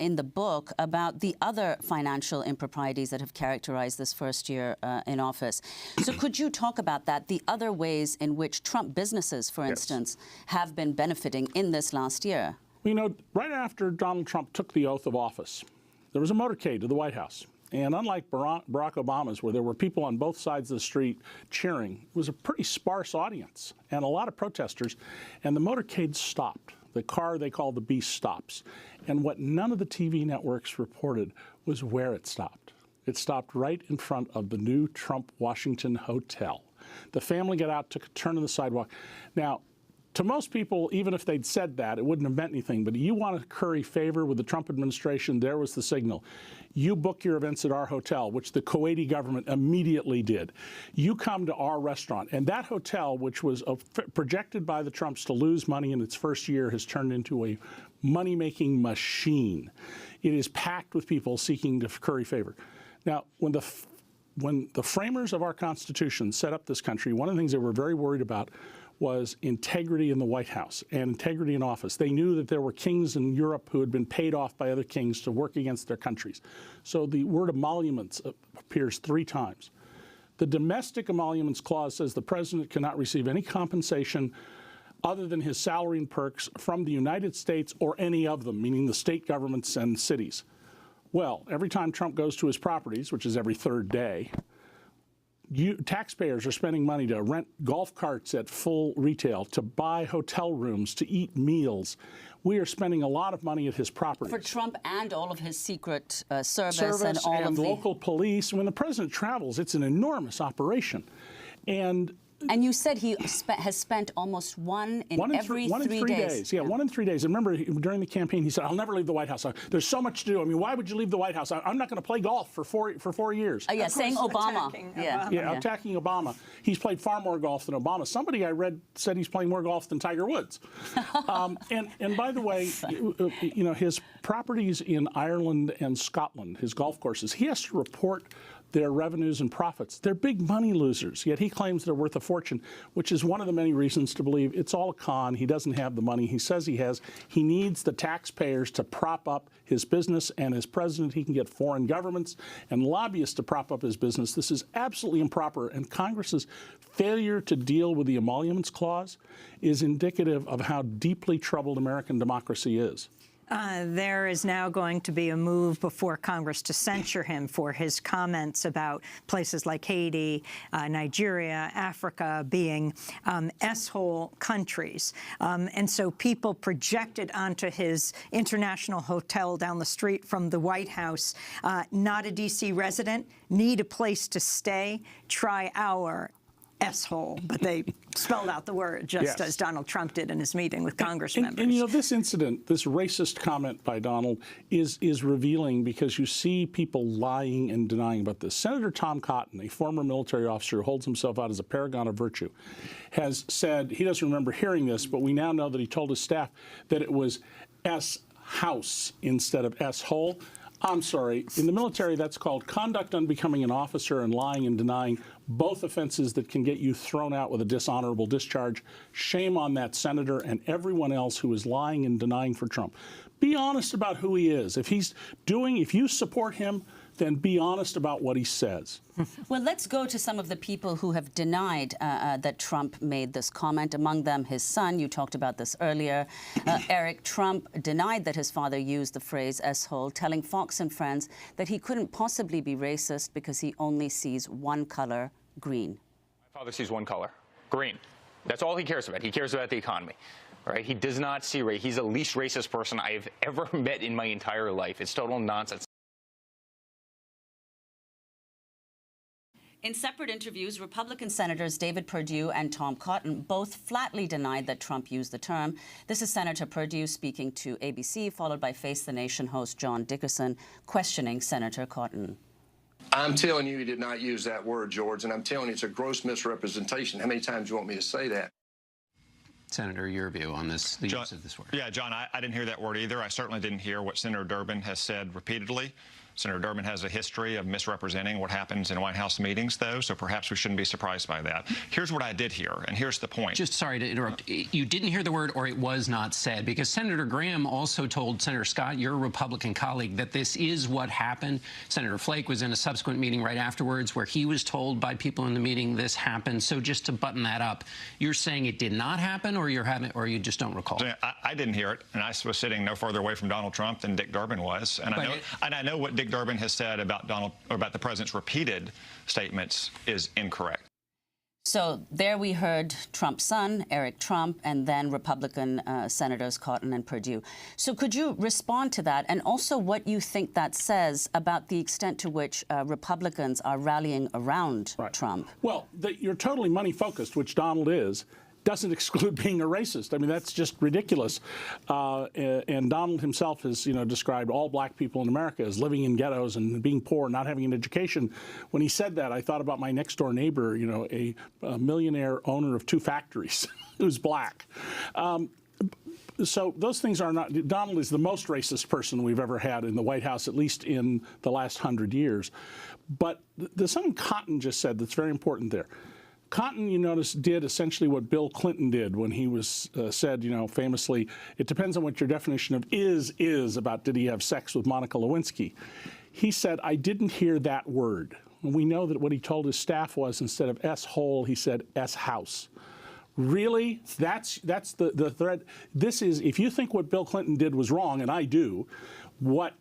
in the book about the other financial improprieties that have characterized this first year in office. So could you talk about that, the other ways in which Trump businesses, for instance, have been benefiting in this last year? You know, right after Donald Trump took the oath of office, there was a motorcade to the White House. And unlike Barack Obama's, where there were people on both sides of the street cheering, it was a pretty sparse audience and a lot of protesters. And the motorcade stopped. The car they called the Beast stops. And what none of the TV networks reported was where it stopped. It stopped right in front of the new Trump Washington Hotel. The family got out, took a turn on the sidewalk. Now, to most people, even if they'd said that, it wouldn't have meant anything. But you want to curry favor with the Trump administration, there was the signal. You book your events at our hotel, which the Kuwaiti government immediately did. You come to our restaurant. And that hotel, which was projected by the Trumps to lose money in its first year, has turned into a money-making machine. It is packed with people seeking to curry favor. Now, when the framers of our Constitution set up this country, one of the things they were very worried about was integrity in the White House and integrity in office. They knew that there were kings in Europe who had been paid off by other kings to work against their countries. So the word emoluments appears 3 times. The domestic emoluments clause says the president cannot receive any compensation other than his salary and perks from the United States or any of them, meaning the state governments and cities. Well, every time Trump goes to his properties, which is every 3rd day, taxpayers are spending money to rent golf carts at full retail, to buy hotel rooms, to eat meals. We are spending a lot of money at his properties. For Trump and all of his secret service and all of the local police. When the president travels, it's an enormous operation. And you said he has spent almost one in every 3 days. Yeah, 1 in 3 days. I remember during the campaign, he said, I'll never leave the White House. There's so much to do. I mean, why would you leave the White House? I'm not going to play golf for 4 years. Yeah, saying Obama. Attacking Obama. He's played far more golf than Obama. Somebody I read said he's playing more golf than Tiger Woods. And by the way, you know, his properties in Ireland and Scotland, his golf courses, he has to report their revenues and profits. They're big money losers, yet he claims they're worth a fortune, which is one of the many reasons to believe it's all a con. He doesn't have the money he says he has. He needs the taxpayers to prop up his business, and as president, he can get foreign governments and lobbyists to prop up his business. This is absolutely improper, and Congress's failure to deal with the emoluments clause is indicative of how deeply troubled American democracy is. There is now going to be a move before Congress to censure him for his comments about places like Haiti, Nigeria, Africa being S-hole countries. And so people projected onto his international hotel down the street from the White House, not a D.C. resident, need a place to stay, try our S-hole, but they spelled out the word, just as Donald Trump did in his meeting with Congress members. And, you know, this incident, this racist comment by Donald is revealing, because you see people lying and denying about this. Senator Tom Cotton, a former military officer who holds himself out as a paragon of virtue, has said, he doesn't remember hearing this, but we now know that he told his staff that it was S-house instead of S-hole. I'm sorry, in the military, that's called conduct unbecoming an officer and lying and denying, both offenses that can get you thrown out with a dishonorable discharge. Shame on that senator and everyone else who is lying and denying for Trump. Be honest about who he is. If you support him, then be honest about what he says. Well, let's go to some of the people who have denied that Trump made this comment. Among them, his son. You talked about this earlier. Eric Trump denied that his father used the phrase S-hole, telling Fox and Friends that he couldn't possibly be racist because he only sees one color, green. My father sees one color, green. That's all he cares about. He cares about the economy. Right? He does not see race. He's the least racist person I've ever met in my entire life. It's total nonsense. In separate interviews, Republican Senators David Perdue and Tom Cotton both flatly denied that Trump used the term. This is Senator Perdue speaking to ABC, followed by Face the Nation host John Dickerson questioning Senator Cotton. I'm telling you he did not use that word, George, and I'm telling you it's a gross misrepresentation. How many times do you want me to say that? Senator, your view on this, the use of this word. Yeah, John, I didn't hear that word either. I certainly didn't hear what Senator Durbin has said repeatedly. Senator Durbin has a history of misrepresenting what happens in White House meetings, though, so perhaps we shouldn't be surprised by that. Here's what I did hear, and here's the point. Just sorry to interrupt. You didn't hear the word, or it was not said, because Senator Graham also told Senator Scott, your Republican colleague, that this is what happened. Senator Flake was in a subsequent meeting right afterwards where he was told by people in the meeting this happened. So just to button that up, you're saying it did not happen, or you just don't recall? I didn't hear it, and I was sitting no further away from Donald Trump than Dick Durbin was, and I know what Dick Durbin has said about the president's repeated statements is incorrect. So there we heard Trump's son, Eric Trump, and then Republican Senators Cotton and Perdue. So could you respond to that, and also what you think that says about the extent to which Republicans are rallying around Trump? Well, you're totally money-focused, which Donald is, doesn't exclude being a racist. I mean, that's just ridiculous. And Donald himself has, described all black people in America as living in ghettos and being poor and not having an education. When he said that, I thought about my next-door neighbor, a millionaire owner of 2 factories who's black. So those things are not. Donald is the most racist person we've ever had in the White House, at least in the last 100 years. But there's something Cotton just said that's very important there. Cotton, you notice, did essentially what Bill Clinton did when he was said, famously, it depends on what your definition of is about did he have sex with Monica Lewinsky. He said, I didn't hear that word. And we know that what he told his staff was, instead of S-hole, he said S-house. Really? That's the thread. This is, if you think what Bill Clinton did was wrong, and I do, what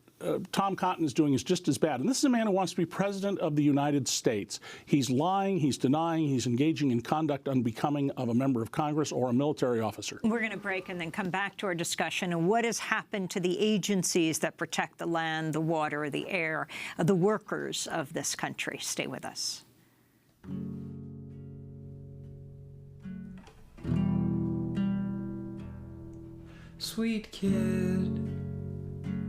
Tom Cotton is doing is just as bad. And this is a man who wants to be president of the United States. He's lying, he's denying, he's engaging in conduct unbecoming of a member of Congress or a military officer. We're going to break and then come back to our discussion on what has happened to the agencies that protect the land, the water, the air, the workers of this country. Stay with us. Sweet kid,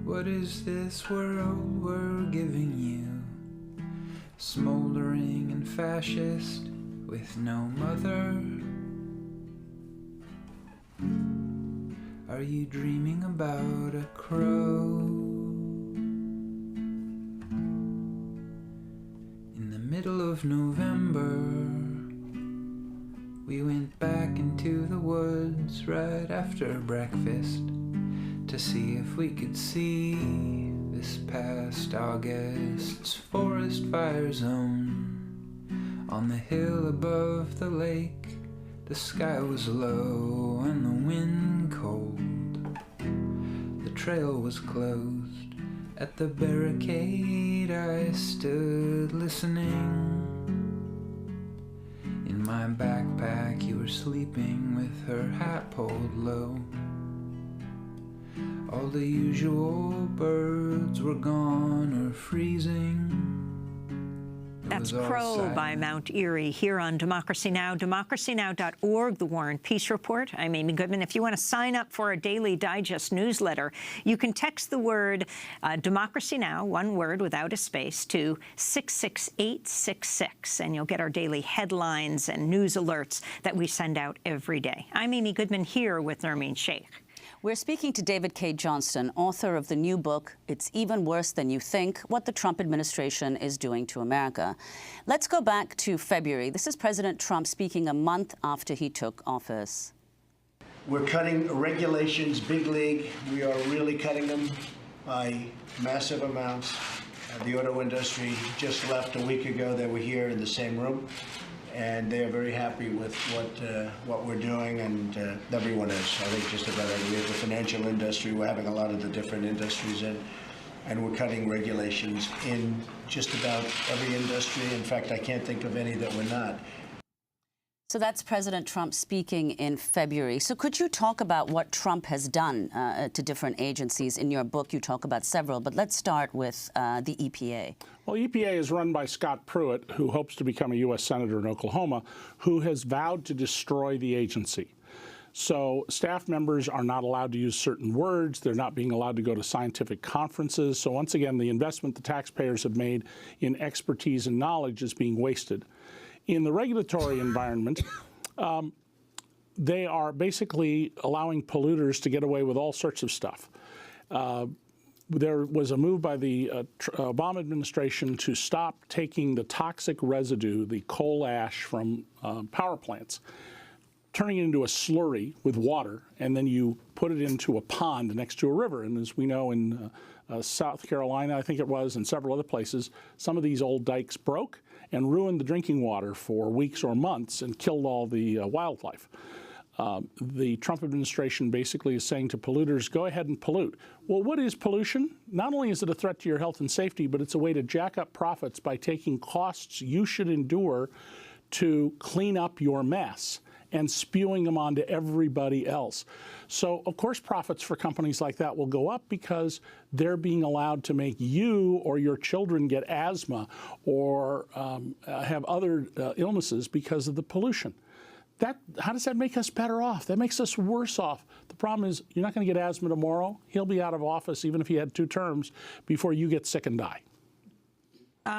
what is this world we're giving you? Smoldering and fascist with no mother. Are you dreaming about a crow? In the middle of November, we went back into the woods right after breakfast to see if we could see this past August's forest fire zone. On the hill above the lake, the sky was low and the wind cold. The trail was closed. At the barricade I stood listening. In my backpack you were sleeping with her hat pulled low. All the usual birds were gone or freezing. That's Crow by Mount Erie here on Democracy Now!, democracynow.org, the War and Peace Report. I'm Amy Goodman. If you want to sign up for our daily digest newsletter, you can text the word Democracy Now!, one word without a space, to 66866, and you'll get our daily headlines and news alerts that we send out every day. I'm Amy Goodman here with Nermeen Sheikh. We're speaking to David K. Johnston, author of the new book, It's Even Worse Than You Think, What the Trump Administration is Doing to America. Let's go back to February. This is President Trump speaking a month after he took office. We're cutting regulations, big league. We are really cutting them by massive amounts. The auto industry just left a week ago. They were here in the same room, and they are very happy with what we're doing, and everyone is. I think just about every. We have the financial industry. We're having a lot of the different industries in, and we're cutting regulations in just about every industry. In fact, I can't think of any that we're not. So that's President Trump speaking in February. So could you talk about what Trump has done to different agencies? In your book, you talk about several, but let's start with the EPA. Well, EPA is run by Scott Pruitt, who hopes to become a U.S. Senator in Oklahoma, who has vowed to destroy the agency. So staff members are not allowed to use certain words. They're not being allowed to go to scientific conferences. So once again, the investment the taxpayers have made in expertise and knowledge is being wasted. In the regulatory environment, they are basically allowing polluters to get away with all sorts of stuff. There was a move by the Obama administration to stop taking the toxic residue, the coal ash from power plants, turning it into a slurry with water, and then you put it into a pond next to a river. And as we know in South Carolina, I think it was, and several other places, some of these old dikes broke and ruined the drinking water for weeks or months and killed all the wildlife. The Trump administration basically is saying to polluters, go ahead and pollute. Well, what is pollution? Not only is it a threat to your health and safety, but it's a way to jack up profits by taking costs you should endure to clean up your mess and spewing them onto everybody else. So, of course, profits for companies like that will go up because they're being allowed to make you or your children get asthma or have other illnesses because of the pollution. How does that make us better off? That makes us worse off. The problem is you're not going to get asthma tomorrow. He'll be out of office, even if he had 2 terms, before you get sick and die.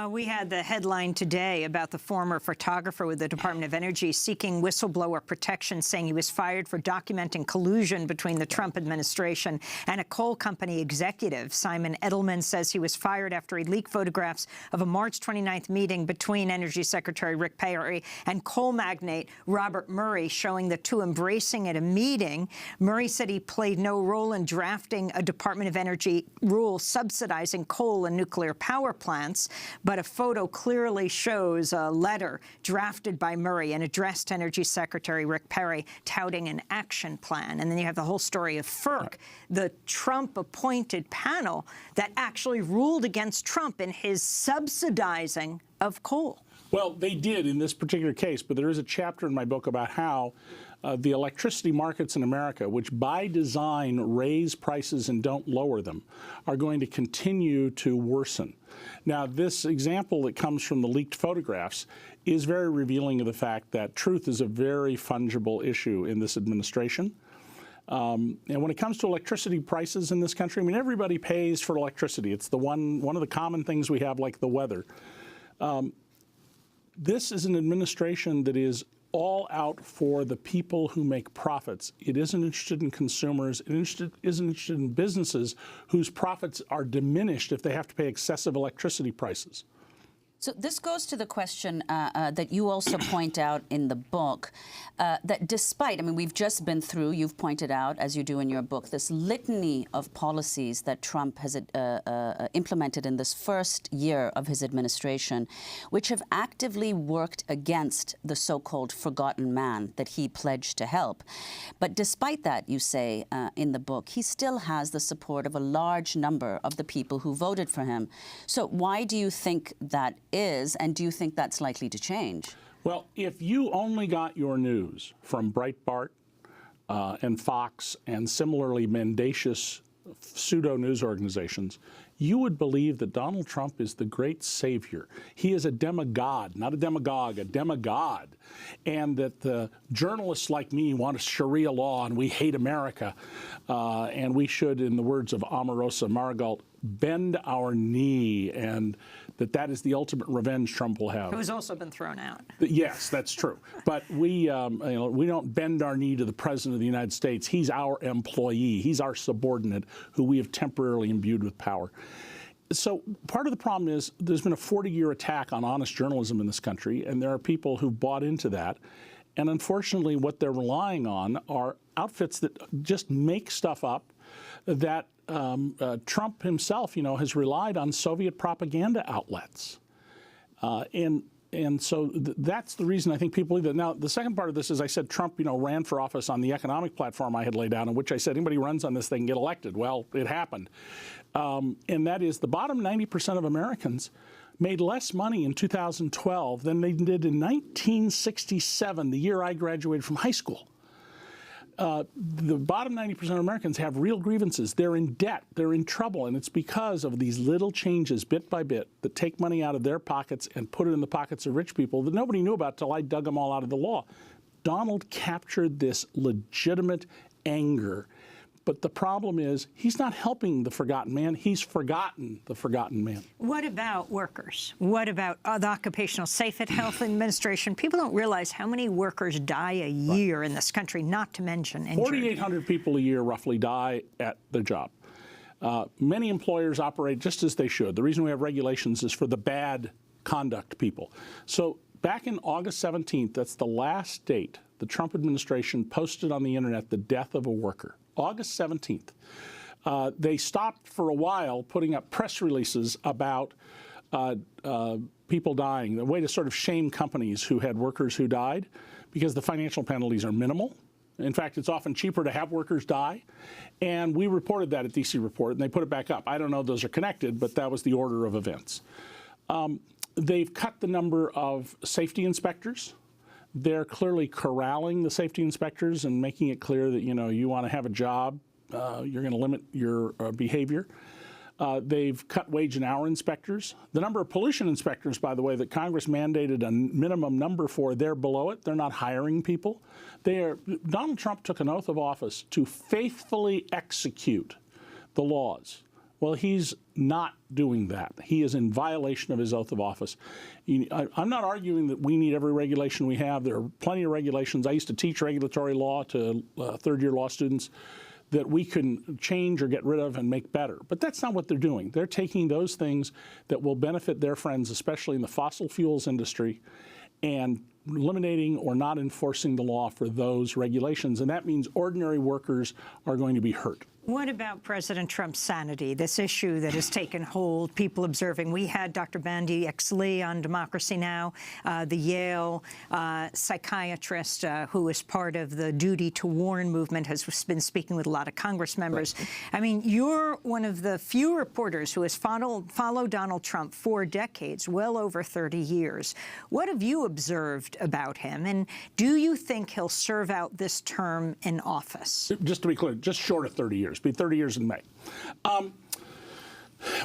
We had the headline today about the former photographer with the Department of Energy seeking whistleblower protection, saying he was fired for documenting collusion between the Trump administration and a coal company executive. Simon Edelman says he was fired after he leaked photographs of a March 29th meeting between Energy Secretary Rick Perry and coal magnate Robert Murray, showing the two embracing at a meeting. Murray said he played no role in drafting a Department of Energy rule subsidizing coal and nuclear power plants. But a photo clearly shows a letter drafted by Murray and addressed to Energy Secretary Rick Perry touting an action plan. And then you have the whole story of FERC, the Trump-appointed panel that actually ruled against Trump in his subsidizing of coal. Well, they did in this particular case, but there is a chapter in my book about how the electricity markets in America, which by design raise prices and don't lower them, are going to continue to worsen. Now, this example that comes from the leaked photographs is very revealing of the fact that truth is a very fungible issue in this administration. And when it comes to electricity prices in this country, I mean, everybody pays for electricity. It's the one of the common things we have, like the weather. This is an administration that is all out for the people who make profits. It isn't interested in consumers. It isn't interested in businesses whose profits are diminished if they have to pay excessive electricity prices. So this goes to the question that you also point out in the book, that despite, I mean, we've just been through, you've pointed out, as you do in your book, this litany of policies that Trump has implemented in this first year of his administration, which have actively worked against the so-called forgotten man that he pledged to help. But despite that, you say in the book, he still has the support of a large number of the people who voted for him. So why do you think that is, and do you think that's likely to change? Well, if you only got your news from Breitbart and Fox and similarly mendacious pseudo-news organizations, you would believe that Donald Trump is the great savior. He is a demigod, not a demagogue, a demigod. And that the journalists like me want a Sharia law and we hate America. And we should, in the words of Omarosa Margalt, bend our knee, and that is the ultimate revenge Trump will have. Who's also been thrown out. Yes, that's true. But we don't bend our knee to the President of the United States. He's our employee. He's our subordinate who we have temporarily imbued with power. So part of the problem is there's been a 40-year attack on honest journalism in this country, and there are people who bought into that. And unfortunately, what they're relying on are outfits that just make stuff up that Trump himself, has relied on Soviet propaganda outlets. And so that's the reason I think people believe that. Now, the second part of this is I said Trump, ran for office on the economic platform I had laid out, in which I said anybody who runs on this, they can get elected. Well, it happened. And that is the bottom 90% of Americans made less money in 2012 than they did in 1967, the year I graduated from high school. The bottom 90% of Americans have real grievances. They're in debt. They're in trouble. And it's because of these little changes, bit by bit, that take money out of their pockets and put it in the pockets of rich people that nobody knew about till I dug them all out of the law. Donald captured this legitimate anger. But the problem is he's not helping the forgotten man. He's forgotten the forgotten man. What about workers? What about the Occupational Safety Health Administration? People don't realize how many workers die a year in this country, not to mention injured. 4,800 people a year roughly die at their job. Many employers operate just as they should. The reason we have regulations is for the bad conduct people. So back in August 17th, that's the last date, the Trump administration posted on the internet the death of a worker. August 17th. They stopped for a while putting up press releases about people dying, the way to sort of shame companies who had workers who died, because the financial penalties are minimal. In fact, it's often cheaper to have workers die. And we reported that at DC Report, and they put it back up. I don't know if those are connected, but that was the order of events. They've cut the number of safety inspectors. They're clearly corralling the safety inspectors and making it clear that, you want to have a job, you're going to limit your behavior. They've cut wage and hour inspectors. The number of pollution inspectors, by the way, that Congress mandated a minimum number for, they're below it. They're not hiring people. Donald Trump took an oath of office to faithfully execute the laws. Well, he's not doing that. He is in violation of his oath of office. I'm not arguing that we need every regulation we have. There are plenty of regulations. I used to teach regulatory law to third-year law students that we can change or get rid of and make better. But that's not what they're doing. They're taking those things that will benefit their friends, especially in the fossil fuels industry, and eliminating or not enforcing the law for those regulations. And that means ordinary workers are going to be hurt. What about President Trump's sanity, this issue that has taken hold, people observing? We had Dr. Bandy X. Lee on Democracy Now!, the Yale psychiatrist who is part of the Duty to Warn movement, has been speaking with a lot of Congress members. Right. I mean, you're one of the few reporters who has followed Donald Trump for decades, well over 30 years. What have you observed about him, and do you think he'll serve out this term in office? Just to be clear, just short of 30 years. Be 30 years in May.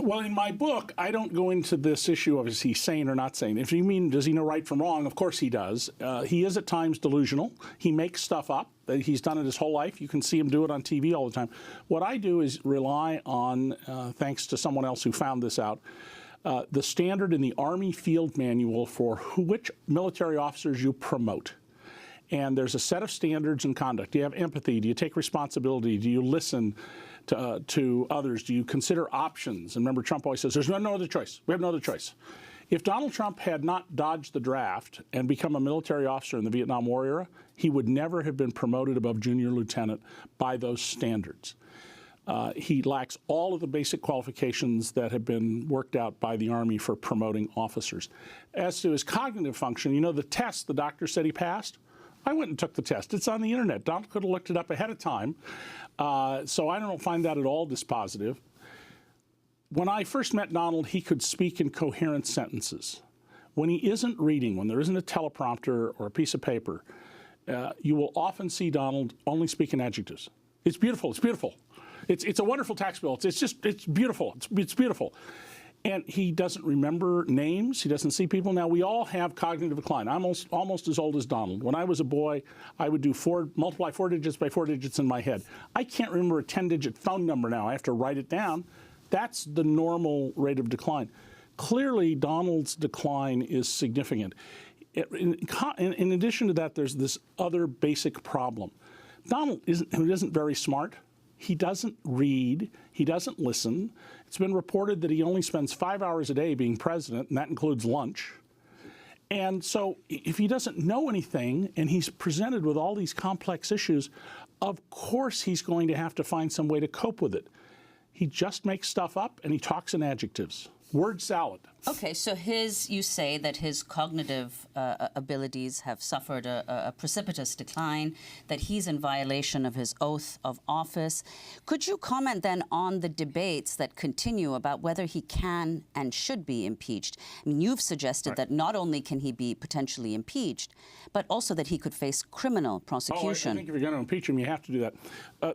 Well, in my book, I don't go into this issue of is he sane or not sane. If you mean does he know right from wrong, of course he does. He is at times delusional. He makes stuff up. He's done it his whole life. You can see him do it on TV all the time. What I do is rely on, thanks to someone else who found this out, the standard in the Army Field Manual for which military officers you promote. And there's a set of standards and conduct. Do you have empathy? Do you take responsibility? Do you listen to others? Do you consider options? And remember, Trump always says, there's no other choice. We have no other choice. If Donald Trump had not dodged the draft and become a military officer in the Vietnam War era, he would never have been promoted above junior lieutenant by those standards. He lacks all of the basic qualifications that have been worked out by the Army for promoting officers. As to his cognitive function, you know, the test the doctor said he passed, I went and took the test. It's on the internet. Donald could have looked it up ahead of time. So I don't find that at all dispositive. When I first met Donald, he could speak in coherent sentences. When he isn't reading, when there isn't a teleprompter or a piece of paper, you will often see Donald only speak in adjectives. It's beautiful. It's beautiful. It's a wonderful tax bill. It's beautiful. It's beautiful. And he doesn't remember names. He doesn't see people. Now, we all have cognitive decline. I'm almost as old as Donald. When I was a boy, I would do multiply 4 digits by 4 digits in my head. I can't remember a 10-digit phone number now. I have to write it down. That's the normal rate of decline. Clearly, Donald's decline is significant. In addition to that, there's this other basic problem. Donald isn't very smart. He doesn't read. He doesn't listen. It's been reported that he only spends 5 hours a day being president, and that includes lunch. And so if he doesn't know anything and he's presented with all these complex issues, of course he's going to have to find some way to cope with it. He just makes stuff up and he talks in adjectives. Word salad. Okay, so you say that his cognitive abilities have suffered a precipitous decline, that he's in violation of his oath of office. Could you comment then on the debates that continue about whether he can and should be impeached? I mean, you've suggested that not only can he be potentially impeached, but also that he could face criminal prosecution. I think if you're going to impeach him, you have to do that.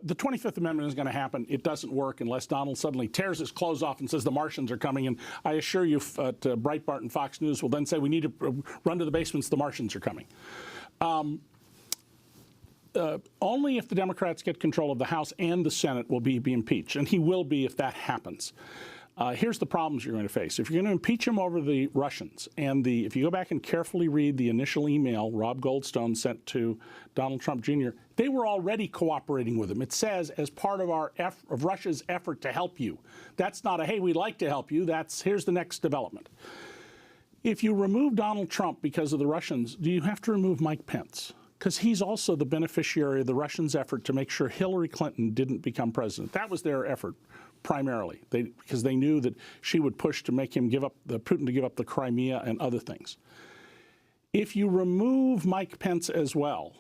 The 25th Amendment is going to happen. It doesn't work unless Donald suddenly tears his clothes off and says the Martians are coming. And I assure you, Breitbart and Fox News will then say we need to run to the basements, the Martians are coming. Only if the Democrats get control of the House and the Senate will be impeached, and he will be if that happens. Here's the problems you're going to face. If you're going to impeach him over the Russians, and if you go back and carefully read the initial email Rob Goldstone sent to Donald Trump Jr., they were already cooperating with him. It says, as part of Russia's effort to help you. That's not a, hey, we'd like to help you. That's, here's the next development. If you remove Donald Trump because of the Russians, do you have to remove Mike Pence? Because he's also the beneficiary of the Russians' effort to make sure Hillary Clinton didn't become president. That was their effort. Primarily, because they knew that she would push to make him Putin to give up the Crimea and other things. If you remove Mike Pence as well,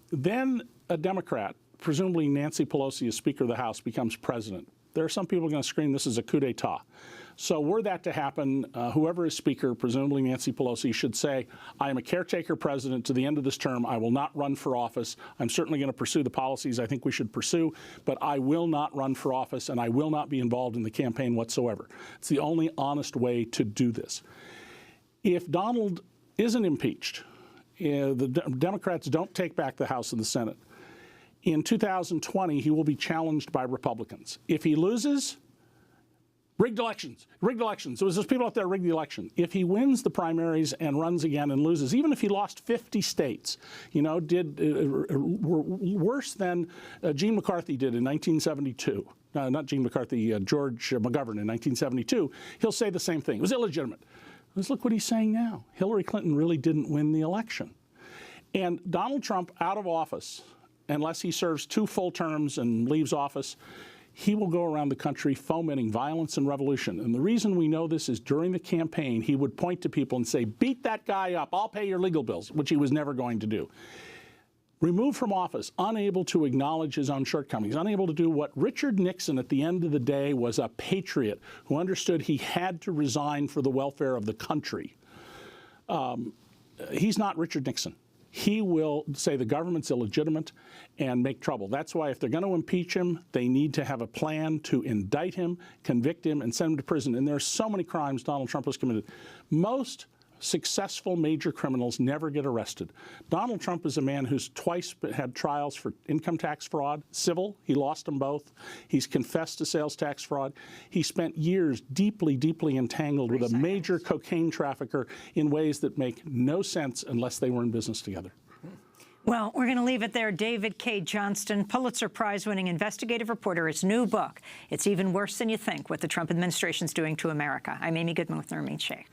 then a Democrat, presumably Nancy Pelosi as Speaker of the House, becomes president. There are some people going to scream this is a coup d'etat. So were that to happen, whoever is Speaker, presumably Nancy Pelosi, should say, I am a caretaker president to the end of this term. I will not run for office. I'm certainly going to pursue the policies I think we should pursue, but I will not run for office and I will not be involved in the campaign whatsoever. It's the only honest way to do this. If Donald isn't impeached, the Democrats don't take back the House and the Senate, in 2020 he will be challenged by Republicans. If he loses, rigged elections. So there's people out there rigged the election. If he wins the primaries and runs again and loses, even if he lost 50 states, worse than Gene McCarthy did in 1972. Not Gene McCarthy, George McGovern in 1972. He'll say the same thing. It was illegitimate. Let's look what he's saying now. Hillary Clinton really didn't win the election. And Donald Trump out of office, unless he serves 2 full terms and leaves office, he will go around the country fomenting violence and revolution. And the reason we know this is during the campaign, he would point to people and say, beat that guy up, I'll pay your legal bills, which he was never going to do. Removed from office, unable to acknowledge his own shortcomings, unable to do what Richard Nixon at the end of the day was a patriot who understood he had to resign for the welfare of the country. He's not Richard Nixon. He will say the government's illegitimate and make trouble. That's why if they're going to impeach him, they need to have a plan to indict him, convict him, and send him to prison. And there are so many crimes Donald Trump has committed. Most successful major criminals never get arrested. Donald Trump is a man who's twice had trials for income tax fraud, civil. He lost them both. He's confessed to sales tax fraud. He spent years deeply, deeply entangled with a major cocaine trafficker in ways that make no sense unless they were in business together. Well, we're going to leave it there. David K. Johnston, Pulitzer Prize-winning investigative reporter, his new book, It's Even Worse Than You Think, What the Trump Administration's Doing to America. I'm Amy Goodman with Nermeen Sheikh.